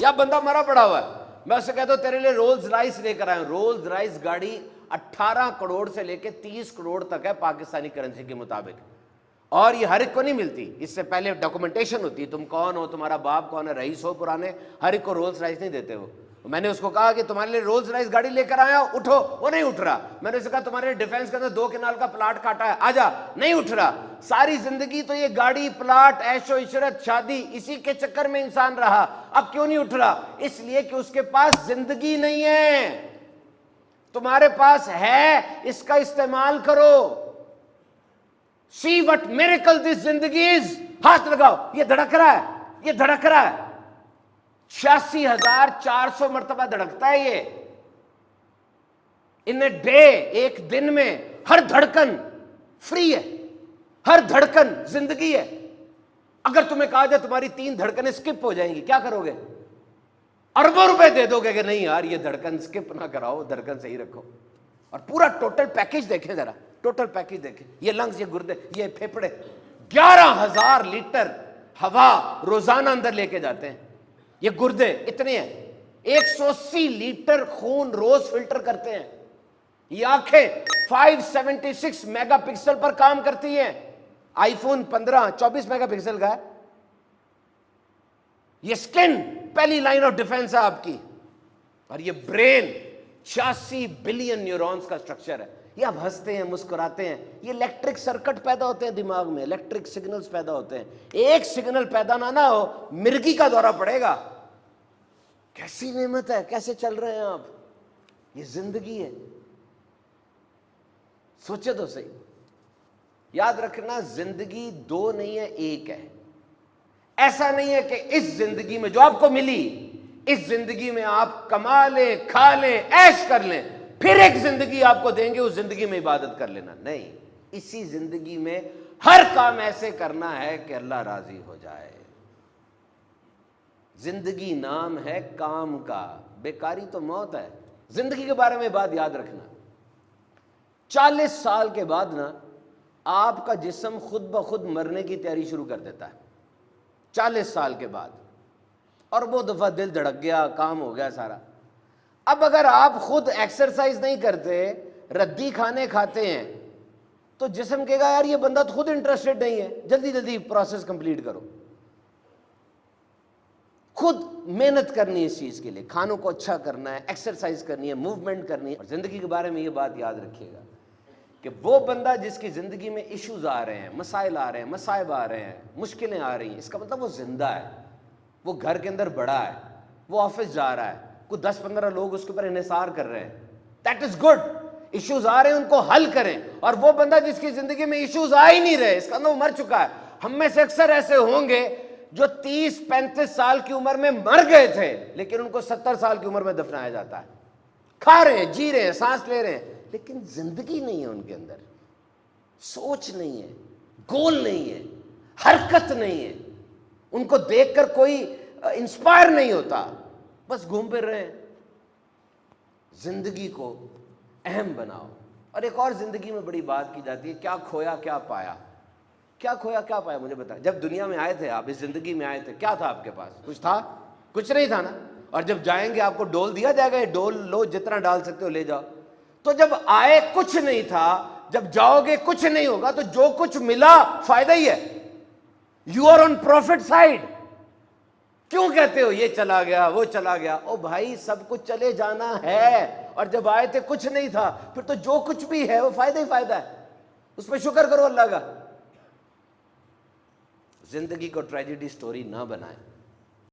या बंदा मरा पड़ा हुआ है, मैं उससे कहता हूं तेरे लिए रोल्स राइस लेकर आया हूं। रोल्स राइस गाड़ी 18 करोड़ से लेके 30 करोड़ तक है पाकिस्तानी करेंसी के मुताबिक, और ये हर एक को नहीं मिलती। इससे पहले डॉक्यूमेंटेशन होती है, तुम कौन हो, तुम्हारा बाप कौन है, रईस हो पुराने, हर एक को रोल्स राइस नहीं देते वो। मैंने उसको कहा कि तुम्हारे लिए रोल्स राइस गाड़ी लेकर आया, उठो, वो नहीं उठ रहा। मैंने उससे कहा तुम्हारे लिए डिफेंस के अंदर 2 कनाल का प्लाट काटा है, आजा, नहीं उठ रहा। सारी जिंदगी तो ये गाड़ी, प्लाट, ऐशो इशरत, शादी, इसी के चक्कर में इंसान रहा। अब क्यों नहीं उठ रहा? इसलिए कि उसके पास जिंदगी नहीं है। तुम्हारे पास है, इसका इस्तेमाल करो। सी वट मिरेकल दिस जिंदगी इज। हाथ लगाओ, ये धड़क रहा है, ये धड़क रहा है। 86,400 मरतबा धड़कता है ये इन ए डे, एक दिन में। हर धड़कन फ्री है, हर धड़कन जिंदगी है। अगर तुम्हें कहा जाए तुम्हारी 3 धड़कनें स्किप हो जाएंगी, क्या करोगे? अरबों रुपए दे दोगे कि नहीं यार ये धड़कन स्किप ना कराओ, धड़कन सही रखो। और पूरा टोटल पैकेज देखें जरा, टोटल पैकेज देखें। ये लंग्स, ये गुर्दे, ये फेफड़े, 11,000 लीटर हवा रोजाना अंदर लेके जाते हैं। ये गुर्दे इतने हैं, 180 लीटर खून रोज फिल्टर करते हैं। ये आंखें 576 मेगापिक्सल पर काम करती हैं। आईफोन 15 24 मेगापिक्सल का है। ये स्किन पहली लाइन ऑफ डिफेंस है आपकी। और ये ब्रेन 86 बिलियन न्यूरॉन्स का स्ट्रक्चर है। ये आप हंसते हैं, मुस्कुराते हैं, ये इलेक्ट्रिक सर्किट पैदा होते हैं दिमाग में, इलेक्ट्रिक सिग्नल्स पैदा होते हैं। एक सिग्नल पैदा ना हो, मिर्गी का दौरा पड़ेगा। कैसी नेमत है, कैसे चल रहे हैं आप? ये जिंदगी है, सोचे तो सही। याद रखना, जिंदगी 2 नहीं है, 1 है। ऐसा नहीं है कि इस जिंदगी में जो आपको मिली, इस जिंदगी में आप कमा लें, खा लें, ऐश कर लें, फिर एक जिंदगी आपको देंगे, उस जिंदगी में इबादत कर लेना। नहीं, इसी जिंदगी में हर काम ऐसे करना है कि अल्लाह राजी हो जाए। जिंदगी नाम है काम का, बेकारी तो मौत है। जिंदगी के बारे में बात याद रखना, 40 साल के बाद ना आपका जिस्म खुद ब खुद मरने की तैयारी शुरू कर देता है। 40 साल के बाद, और वो दफा दिल धड़क गया, काम हो गया सारा। अब अगर आप खुद एक्सरसाइज नहीं करते, रद्दी खाने खाते हैं, तो जिस्म कहेगा यार ये बंदा तो खुद इंटरेस्टेड नहीं है, जल्दी जल्दी प्रोसेस कंप्लीट करो। खुद मेहनत करनी है इस चीज के लिए, खानों को अच्छा करना है, एक्सरसाइज करनी है, मूवमेंट करनी है। और जिंदगी के बारे में ये बात याद रखिएगा कि वो बंदा जिसकी जिंदगी में इश्यूज आ रहे हैं, मसाइल आ रहे हैं, मसाइब आ रहे हैं, मुश्किलें आ रही हैं, इसका मतलब वो जिंदा है, वो घर के अंदर बड़ा है, वो ऑफिस जा रहा है, कुछ 10-15 लोग उसके ऊपर इन्हिसार कर रहे हैं। That is good. इश्यूज आ रहे हैं, उनको हल करें। और वो बंदा जिसकी जिंदगी में इश्यूज आ ही नहीं रहे, इसका मतलब वो मर चुका है। हम में से अक्सर ऐसे होंगे जो 30-35 साल की उम्र में मर गए थे, लेकिन उनको 70 साल की उम्र में दफनाया जाता है। खा रहे हैं, जी रहे हैं, सांस ले रहे हैं, लेकिन जिंदगी नहीं है उनके अंदर, सोच नहीं है, गोल नहीं है, हरकत नहीं है, उनको देखकर कोई इंस्पायर नहीं होता, बस घूम फिर रहे हैं। जिंदगी को अहम बनाओ। और एक और जिंदगी में बड़ी बात की जाती है, क्या खोया क्या पाया। क्या खोया क्या पाया, मुझे बताएं। जब दुनिया में आए थे आप, इस जिंदगी में आए थे, क्या था आपके पास? कुछ था? कुछ नहीं था ना। और जब जाएंगे आपको डोल दिया जाएगा, ये डोल लो, जितना डाल सकते हो ले जाओ। तो जब आए कुछ नहीं था, जब जाओगे कुछ नहीं होगा, तो जो कुछ मिला फायदा ही है। You are on profit side. क्यों कहते हो ये चला गया, वो चला गया? ओ भाई, सब कुछ चले जाना है। और जब आए थे कुछ नहीं था, फिर तो जो कुछ भी है वो फायदा ही फायदा है, उस पर शुक्र करो अल्लाह का। जिंदगी को ट्रेजेडी स्टोरी ना बनाएं।